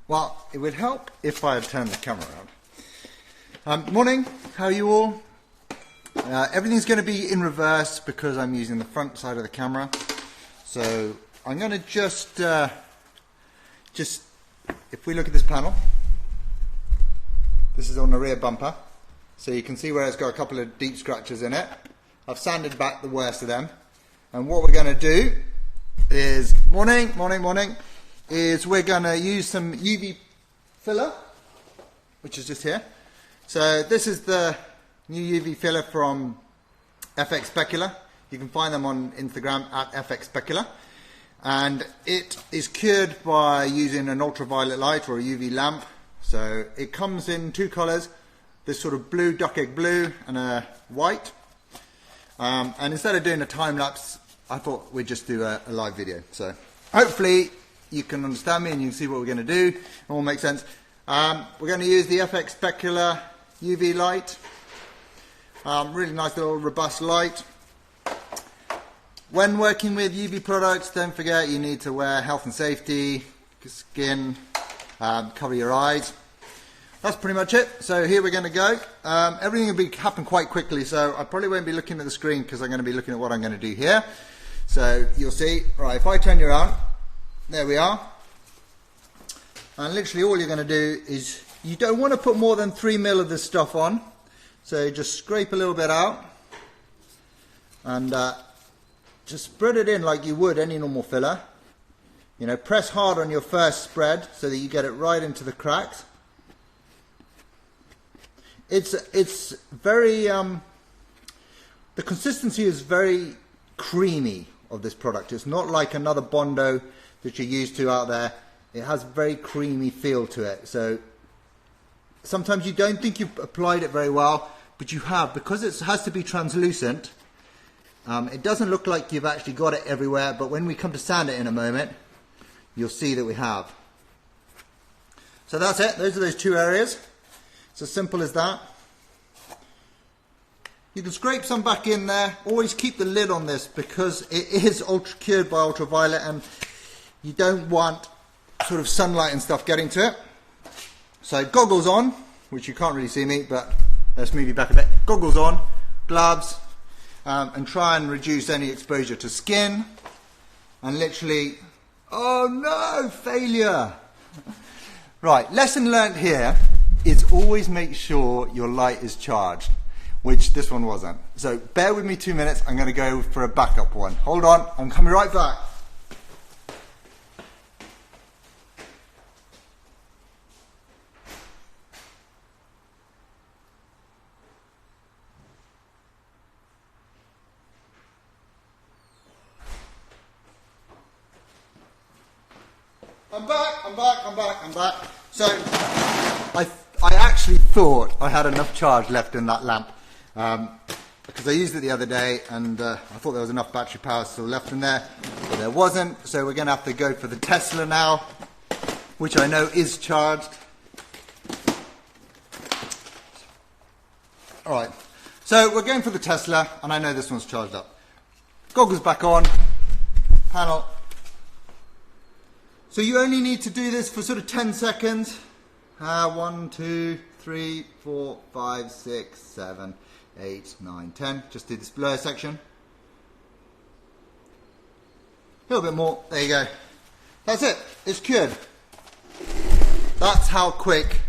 Well, it would help if I had turned the camera around. Morning, how are you all? Everything's going to be in reverse because I'm using the front side of the camera. So I'm going to just if we look at this panel, this is on the rear bumper. So you can see where it's got a couple of deep scratches in it. I've sanded back the worst of them. And what we're going to do is, is we're going to use some UV filler, which is just here. So this is the new UV filler from FX Specular. You can find them on Instagram at FX Specular. And it is cured by using an ultraviolet light or a UV lamp. So it comes in two colours, this sort of blue, duck egg blue, and a white. And instead of doing a time lapse, I thought we'd just do a live video. So hopefully you can understand me and you can see what we're going to do. It all makes sense. We're going to use the FX Specular UV light. Really nice little robust light. When working with UV products, don't forget you need to wear health and safety, skin, cover your eyes. That's pretty much it. So here we're going to go. Everything will happen quite quickly, so I probably won't be looking at the screen because I'm going to be looking at what I'm going to do here. So you'll see, right, if I turn you around, there we are. And literally all you're going to do is, you don't want to put more than 3 ml of this stuff on. So just scrape a little bit out and just spread it in like you would any normal filler. You know, press hard on your first spread so that you get it right into the cracks. It's very, the consistency is very creamy of this product. It's not like another Bondo that you're used to out there. It has a very creamy feel to it. So sometimes you don't think you've applied it very well, but you have, because it has to be translucent. It doesn't look like you've actually got it everywhere, but when we come to sand it in a moment, you'll see that we have. So that's it. Those are those two areas. It's as simple as that. You can scrape some back in there. Always keep the lid on this because it is cured by ultraviolet and you don't want sort of sunlight and stuff getting to it. So goggles on, which you can't really see me, but let's move you back a bit. Goggles on, gloves, and try and reduce any exposure to skin. And literally, oh no, failure. Right, lesson learned here is always make sure your light is charged, which this one wasn't. So bear with me 2 minutes, I'm going to go for a backup one. Hold on, I'm coming right back. I'm back. So I actually thought I had enough charge left in that lamp because I used it the other day and I thought there was enough battery power still left in there, but there wasn't. So we're going to have to go for the Tesla now, which I know is charged. Alright, so we're going for the Tesla and I know this one's charged up. Goggles back on, panel. So you only need to do this for sort of 10 seconds. 1, 2, 3, 4, 5, 6, 7, 8, 9, 10. Just do this lower section. A little bit more. There you go. That's it. It's cured. That's how quick.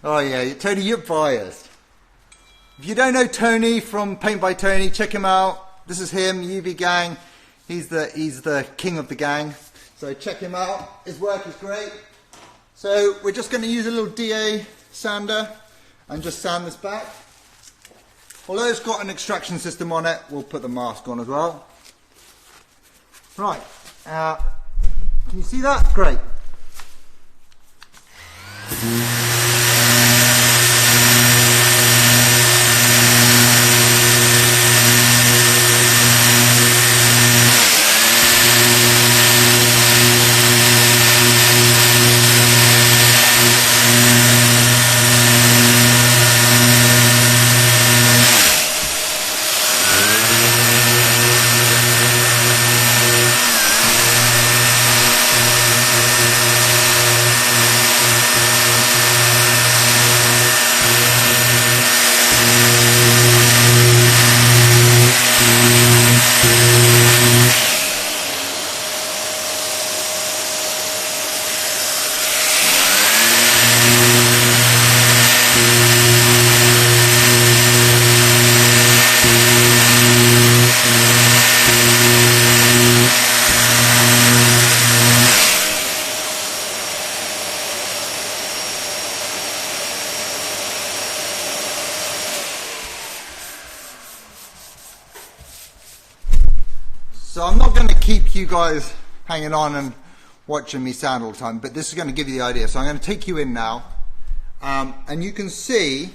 Oh yeah, Tony, you're biased. If you don't know Tony from Paint by Tony, check him out. This is him, UV Gang. He's the king of the gang. So check him out. His work is great. So we're just going to use a little DA sander and just sand this back. Although it's got an extraction system on it, we'll put the mask on as well. Right. Can you see that? Great. keep you guys hanging on and watching me sand all the time, but this is going to give you the idea. So I'm going to take you in now, and you can see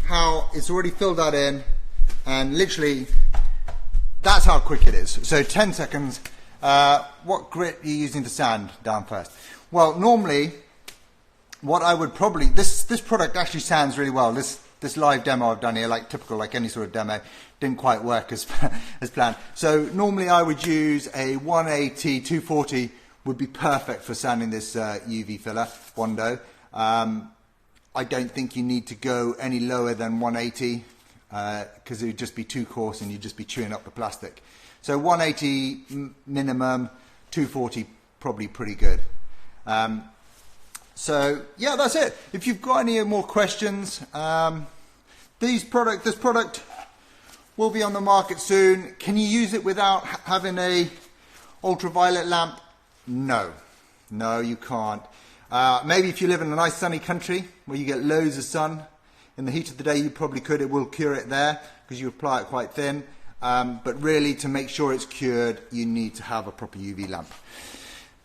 how it's already filled that in, and literally that's how quick it is. So 10 seconds. What grit are you using to sand down first? Well, normally what I would probably, this product actually sands really well. This live demo I've done here, like typical, like any sort of demo, didn't quite work as planned. So normally I would use a 180, 240 would be perfect for sanding this UV filler, Bondo. I don't think you need to go any lower than 180 because it would just be too coarse and you'd just be chewing up the plastic. So 180 minimum, 240 probably pretty good. So yeah, that's it. If you've got any more questions, this product will be on the market soon. Can you use it without having a ultraviolet lamp? No, you can't. Maybe if you live in a nice sunny country where you get loads of sun, in the heat of the day you probably could. It will cure it there because you apply it quite thin. But really, to make sure it's cured, you need to have a proper UV lamp.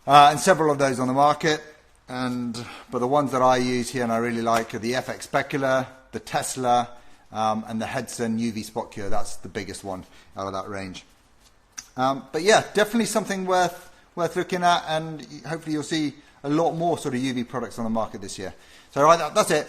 And several of those on the market. But the ones that I use here and I really like are the FX Specular, the Tesla, and the Hedson UV Spot Cure. That's the biggest one out of that range. But yeah, definitely something worth looking at, and hopefully you'll see a lot more sort of UV products on the market this year. So right, that's it.